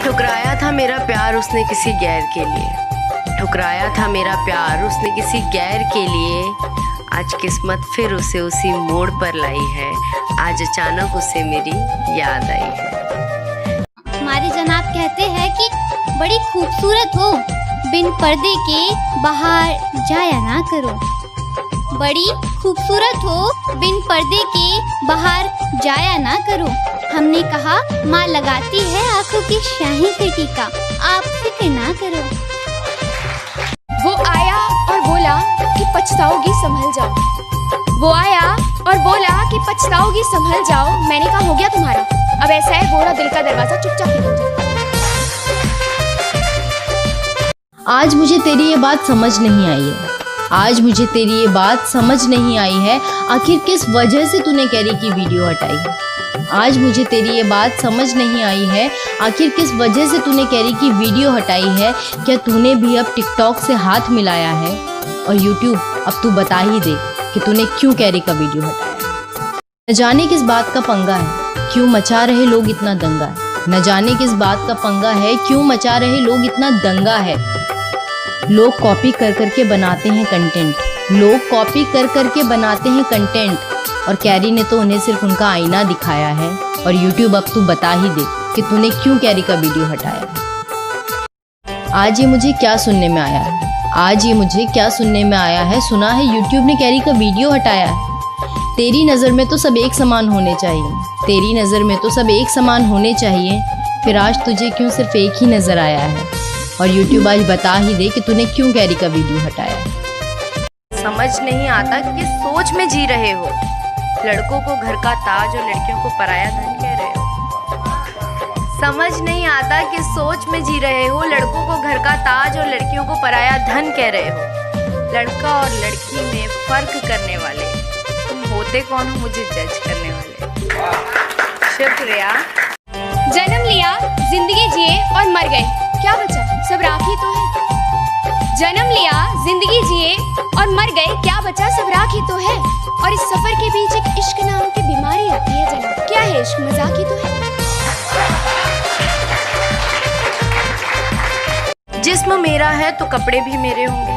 ठुकराया था मेरा प्यार उसने किसी गैर के लिए, ठुकराया था मेरा प्यार उसने किसी गैर के लिए। आज किस्मत फिर उसे उसी मोड़ पर लाई है, आज अचानक उसे मेरी याद आई है। हमारे जनाब कहते हैं कि बड़ी खूबसूरत हो, बिन पर्दे के बाहर जाया ना करो। बड़ी खूबसूरत हो, बिन पर्दे के बाहर जाया ना करो। हमने कहा माँ लगाती है आंखों की शाही से टीका, आप फिक्र ना करो। वो आया और बोला कि पछताओगी संभल जाओ। वो आया और बोला कि पछताओगी संभल जाओ। मैंने कहा हो गया तुम्हारा, अब ऐसा है बोला दिल का दरवाजा चुपचाप निकल जाओ। आज मुझे तेरी ये बात समझ नहीं आई है, आज मुझे तेरी ये बात समझ नहीं आई है, आखिर किस वजह से तूने कैरी की वीडियो हटाई है। आज मुझे तेरी ये बात समझ नहीं आई है, आखिर किस वजह से तूने कैरी की वीडियो हटाई है। क्या तूने भी अब टिकटॉक से हाथ मिलाया है? और यूट्यूब अब तू बता ही दे कि तूने क्यों कैरी का वीडियो हटाया। न जाने किस बात का पंगा है, क्यों मचा रहे लोग इतना दंगा है। न जाने किस बात का पंगा है, क्यों मचा रहे लोग इतना दंगा है। लोग कॉपी कर करके बनाते हैं कंटेंट, लोग कॉपी कर करके बनाते हैं कंटेंट, और कैरी ने तो उन्हें सिर्फ उनका आईना दिखाया है। और यूट्यूब अब तू बता ही दे कि तूने क्यों कैरी का वीडियो हटाया है। आज ये मुझे क्या सुनने में आया है, आज ये मुझे क्या सुनने में आया है। सुना है यूट्यूब ने कैरी का वीडियो हटाया है। तेरी नज़र में तो सब एक समान होने चाहिए, तेरी नज़र में तो सब एक समान होने चाहिए, फिर आज तुझे क्यों सिर्फ एक ही नज़र आया है। और यूट्यूब आज बता ही दे कि तूने क्यों कैरी का वीडियो हटाया है। समझ नहीं आता किस सोच में जी रहे हो, लड़कों को घर का ताज और लड़कियों को पराया धन कह रहे हो। समझ नहीं आता किस सोच में जी रहे हो, लड़कों को घर का ताज और लड़कियों को पराया धन कह रहे हो। लड़का और लड़की में फर्क करने वाले तुम होते कौन हो मुझे जज करने वाले। शुक्रिया। जन्म लिया, जिंदगी जिए और मर गए, क्या बचा? सब राख ही तो है। जन्म लिया, जिंदगी जिए और मर गए, क्या बचा? सब राख ही तो है। और इस सफर के बीच एक इश्क नाम की बीमारी आती है जनाब। क्या है इश्क? मजाक ही तो है। जिस्म मेरा है तो कपड़े भी मेरे होंगे,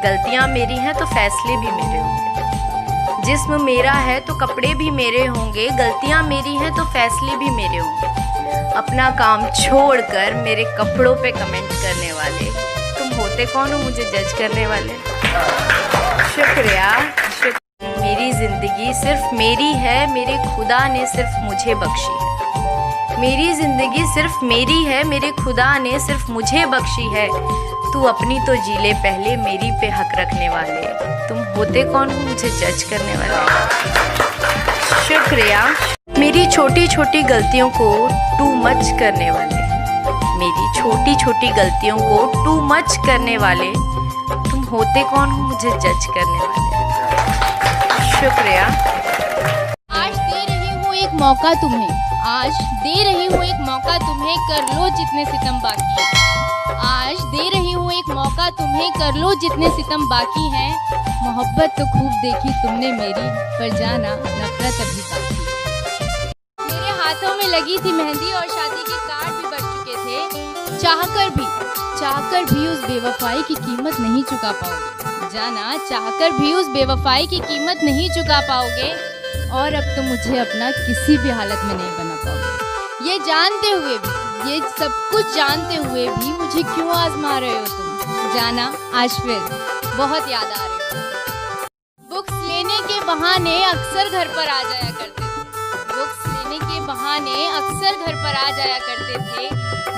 गलतियां मेरी हैं तो फैसले भी मेरे होंगे। जिस्म मेरा है तो कपड़े भी मेरे होंगे, गलतियां मेरी हैं तो फैसले भी मेरे होंगे। अपना काम छोड़कर मेरे कपड़ों पे कमेंट करने वाले तुम होते कौन हो मुझे जज करने वाले। शुक्रिया। मेरी ज़िंदगी सिर्फ मेरी है, मेरे खुदा ने सिर्फ मुझे बख्शी है। मेरी ज़िंदगी सिर्फ मेरी है, मेरे खुदा ने सिर्फ मुझे बख्शी है। तू अपनी तो जी ले पहले, मेरी पे हक रखने वाले तुम होते कौन हो मुझे जज करने वाले। शुक्रिया। मेरी छोटी छोटी गलतियों को टू मच करने वाले, मेरी छोटी छोटी गलतियों को टू मच करने वाले तुम होते कौन हो मुझे जज करने वाले। शुक्रिया। आज दे रही हूँ एक मौका तुम्हें, आज दे रही हूँ एक मौका तुम्हें, कर लो जितने सितम बाकी हैं। आज दे रही हूँ एक मौका तुम्हें, कर लो जितने सितम बाकी हैं। मोहब्बत तो खूब देखी तुमने मेरी, पर जाना नफरत अभी बाकी है। मेरे हाथों में लगी थी मेहंदी और शादी के कार्ड भी बच चुके थे। चाहकर भी उस बेवफाई की कीमत नहीं चुका पाओगे। जाना चाहकर भी उस बेवफाई की कीमत नहीं चुका पाओगे, और अब तो मुझे अपना किसी भी हालत में नहीं बना पाओगे। ये जानते हुए भी, ये सब कुछ जानते हुए भी मुझे क्यों आजमा रहे हो तुम। जाना आज फिर बहुत याद आ रहे हो। बुक्स लेने के बहाने अक्सर घर पर आ जाया करते थे, बुक्स लेने के बहाने अक्सर घर पर आ जाया करते थे।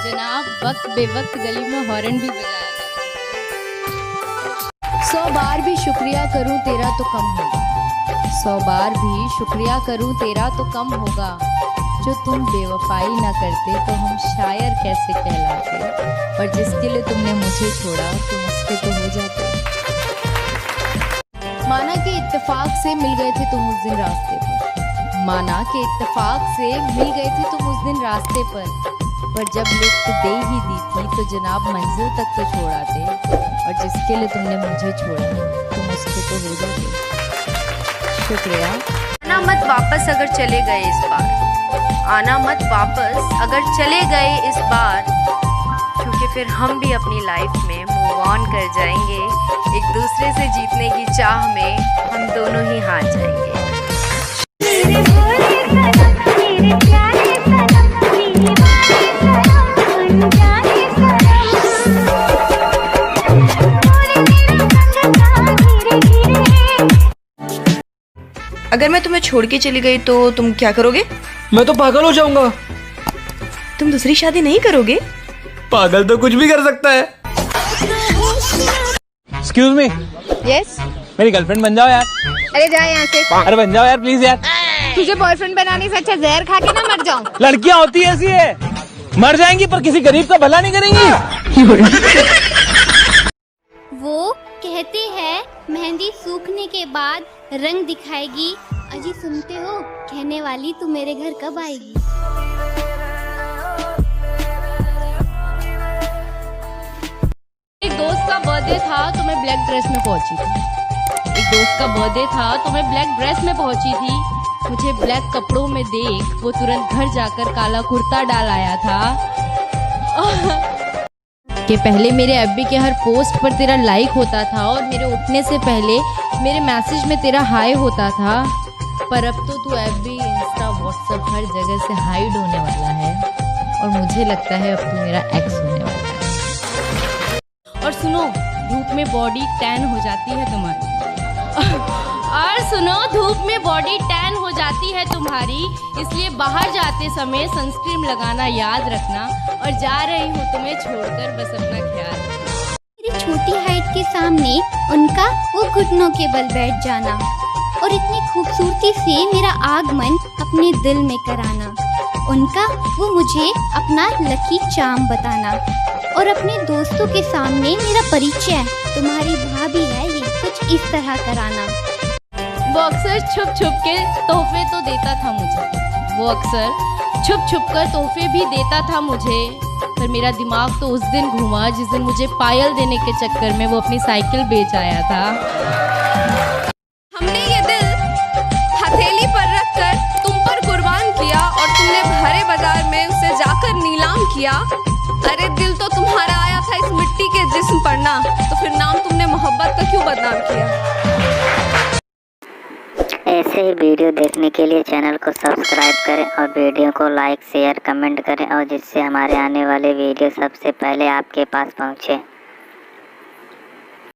जनाब वक्त बेवक्त गली में हॉर्न भी बजाया करते थे। 100 बार भी शुक्रिया करूं तेरा तो कम होगा, 100 बार भी शुक्रिया करूं तेरा तो कम होगा। जो तुम बेवफाई ना करते तो हम शायर कैसे कहलाते, और जिसके लिए तुमने मुझे छोड़ा तुम उसके तो हो जाते। माना कि इत्तेफाक से मिल गए थे तुम उस दिन रास्ते पर, माना कि इत्तेफाक से मिल गए थे तुम उस दिन रास्ते पर जब लिफ्ट दे ही दी थी तो जनाब मंजिल तक तो छोड़ाते, और जिसके लिए तुमने मुझे छोड़ा तुम उसके तो हो जाते। शुक्रिया। आना मत वापस अगर चले गए इस बार, आना मत वापस अगर चले गए इस बार, फिर हम भी अपनी लाइफ में मूव ऑन कर जाएंगे। एक दूसरे से जीतने की चाह में हम दोनों ही हार जाएंगे। अगर मैं तुम्हें छोड़ के चली गई तो तुम क्या करोगे? मैं तो पागल हो जाऊंगा। तुम दूसरी शादी नहीं करोगे? पागल तो कुछ भी कर सकता है। Excuse me. यस। मेरी गर्लफ्रेंड बन जाओ यार। अरे जा यहाँ से। अरे बन जाओ यार प्लीज यार। तुझे बॉयफ्रेंड बनाने से अच्छा जहर खा के ना मर जाऊं। लड़कियां होती ऐसी है, मर जाएंगी पर किसी गरीब का भला नहीं करेंगी। वो कहते हैं मेहंदी सूखने के बाद रंग दिखाएगी। अजी सुनते हो, कहने वाली तू मेरे घर कब आएगी? एक दोस्त का बर्थडे था तो मैं ब्लैक ड्रेस में पहुंची थी। मुझे ब्लैक कपड़ों में देख वो तुरंत घर जाकर काला कुर्ता डाल आया था। कि पहले मेरे एफबी के हर पोस्ट पर तेरा लाइक होता था और मेरे उठने से पहले मेरे मैसेज में तेरा हाय होता था, पर अब तो तू एफबी, इंस्टा, व्हाट्सएप हर जगह से हाइड होने वाला है और मुझे लगता है अब तू मेरा एक्स होने वाला है। और सुनो, धूप में बॉडी टैन हो जाती है तुम्हारी। इसलिए बाहर जाते समय सनस्क्रीन लगाना याद रखना और जा रही हूँ तुम्हें छोड़कर, बस अपना ख्याल रखना। मेरी छोटी हाइट के सामने उनका वो घुटनों के बल बैठ जाना और इतनी खूबसूरती से मेरा आगमन अपने दिल में कराना, उनका वो मुझे अपना लकी चार्म बताना और अपने दोस्तों के सामने मेरा परिचय तुम्हारी भाभी है ये कुछ इस तरह कराना। वो अक्सर छुप छुप के तोहफे तो देता था मुझे, भी देता था मुझे, पर मेरा दिमाग तो उस दिन घूमा जिस दिन मुझे पायल देने के चक्कर में वो अपनी साइकिल बेच आया था। हमने ये दिल हथेली पर रखकर तुम पर कुर्बान किया और तुमने भरे बाजार में उसे जाकर नीलाम किया। अरे दिल तो तुम्हारा आया था इस मिट्टी के जिस्म पर ना, तो फिर नाम तुमने मोहब्बत का क्यों बदनाम किया? ऐसे ही वीडियो देखने के लिए चैनल को सब्सक्राइब करें और वीडियो को लाइक, शेयर, कमेंट करें और जिससे हमारे आने वाले वीडियो सबसे पहले आपके पास पहुंचे।